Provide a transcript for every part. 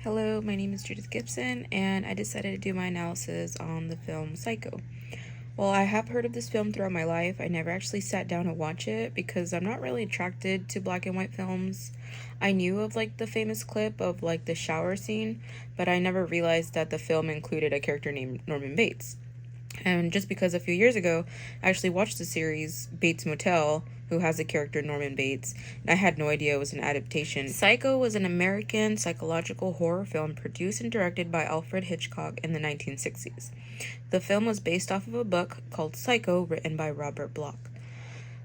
Hello, my name is Judith Gibson, and I decided to do my analysis on the film Psycho. Well, I have heard of this film throughout my life. I never actually sat down to watch it because I'm not really attracted to black and white films. I knew of the famous clip of the shower scene, but I never realized that the film included a character named Norman Bates. And just because a few years ago, I actually watched the series Bates Motel, who has the character Norman Bates, and I had no idea it was an adaptation. Psycho was an American psychological horror film produced and directed by Alfred Hitchcock in the 1960s. The film was based off of a book called Psycho, written by Robert Bloch.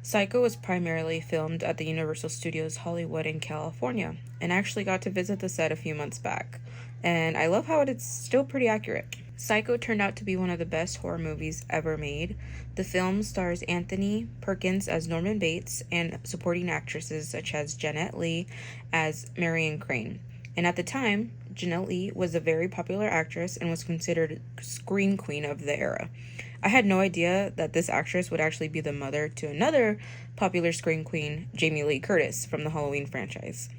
Psycho was primarily filmed at the Universal Studios Hollywood in California, and I actually got to visit the set a few months back. And I love how it's still pretty accurate. Psycho turned out to be one of the best horror movies ever made. The film stars Anthony Perkins as Norman Bates and supporting actresses such as Janet Leigh as Marion Crane. And at the time, Janet Leigh was a very popular actress and was considered scream queen of the era. I had no idea that this actress would actually be the mother to another popular scream queen, Jamie Lee Curtis, from the Halloween franchise.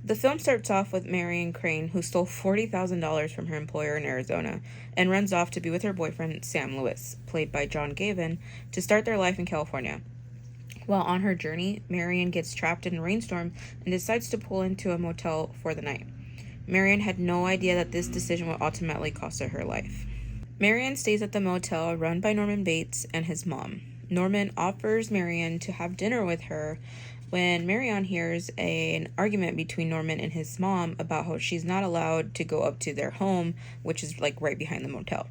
The film starts off with Marion Crane, who stole $40,000 from her employer in Arizona, and runs off to be with her boyfriend, Sam Lewis, played by John Gavin, to start their life in California. While on her journey, Marion gets trapped in a rainstorm and decides to pull into a motel for the night. Marion had no idea that this decision would ultimately cost her life. Marion stays at the motel run by Norman Bates and his mom. Norman offers Marion to have dinner with her when Marion hears an argument between Norman and his mom about how she's not allowed to go up to their home, which is right behind the motel.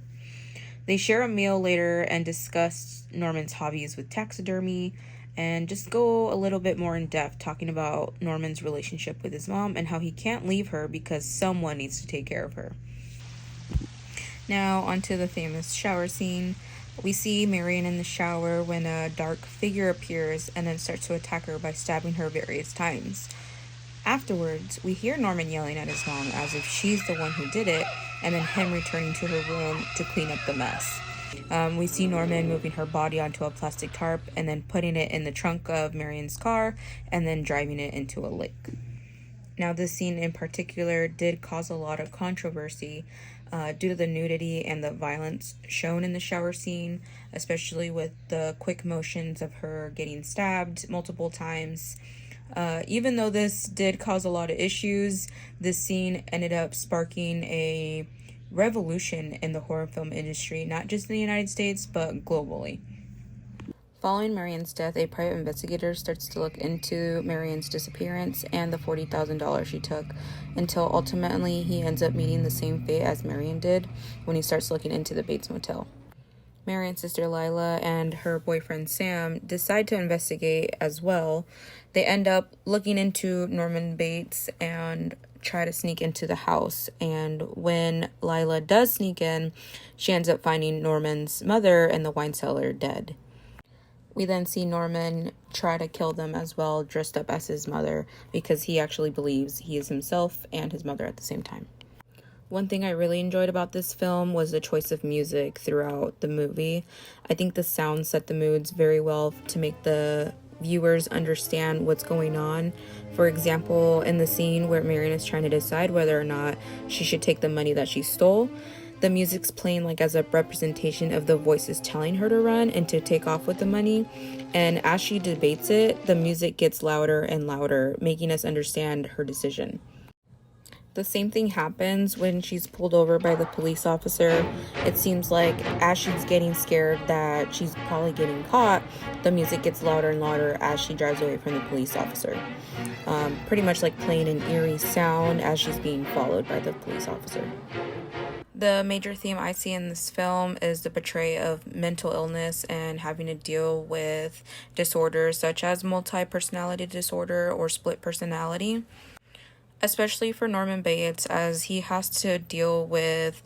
They share a meal later and discuss Norman's hobbies with taxidermy and just go a little bit more in depth talking about Norman's relationship with his mom and how he can't leave her because someone needs to take care of her. Now onto the famous shower scene. We see Marion in the shower when a dark figure appears and then starts to attack her by stabbing her various times. Afterwards, we hear Norman yelling at his mom as if she's the one who did it, and then him returning to her room to clean up the mess. We see Norman moving her body onto a plastic tarp and then putting it in the trunk of Marion's car and then driving it into a lake. Now, this scene in particular did cause a lot of controversy due to the nudity and the violence shown in the shower scene, especially with the quick motions of her getting stabbed multiple times. Even though this did cause a lot of issues, this scene ended up sparking a revolution in the horror film industry, not just in the United States, but globally. Following Marion's death, a private investigator starts to look into Marion's disappearance and the $40,000 she took, until ultimately he ends up meeting the same fate as Marion did when he starts looking into the Bates Motel. Marion's sister Lila and her boyfriend Sam decide to investigate as well. They end up looking into Norman Bates and try to sneak into the house. And when Lila does sneak in, she ends up finding Norman's mother in the wine cellar dead. We then see Norman try to kill them as well, dressed up as his mother, because he actually believes he is himself and his mother at the same time. One thing I really enjoyed about this film was the choice of music throughout the movie. I think the sound set the moods very well to make the viewers understand what's going on. For example, in the scene where Marion is trying to decide whether or not she should take the money that she stole, the music's playing as a representation of the voices telling her to run and to take off with the money. And as she debates it, the music gets louder and louder, making us understand her decision. The same thing happens when she's pulled over by the police officer. It seems like as she's getting scared that she's probably getting caught, the music gets louder and louder as she drives away from the police officer. Pretty much playing an eerie sound as she's being followed by the police officer. The major theme I see in this film is the portrayal of mental illness and having to deal with disorders such as multi-personality disorder or split personality, especially for Norman Bates, as he has to deal with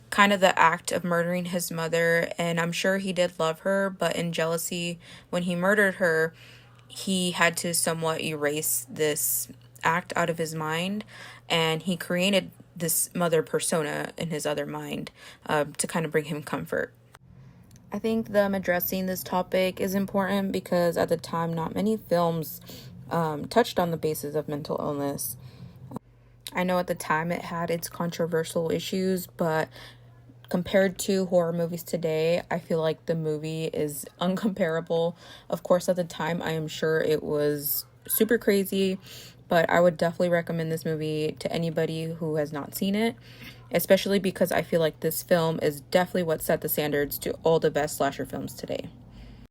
kind of the act of murdering his mother. And I'm sure he did love her, but in jealousy, when he murdered her, he had to somewhat erase this act out of his mind, and he created this mother persona in his other mind to kind of bring him comfort. I think them addressing this topic is important because at the time not many films touched on the basis of mental illness. I know at the time it had its controversial issues, but compared to horror movies today, I feel like the movie is uncomparable. Of course, at the time, I am sure it was super crazy, but I would definitely recommend this movie to anybody who has not seen it, especially because I feel like this film is definitely what set the standards to all the best slasher films today.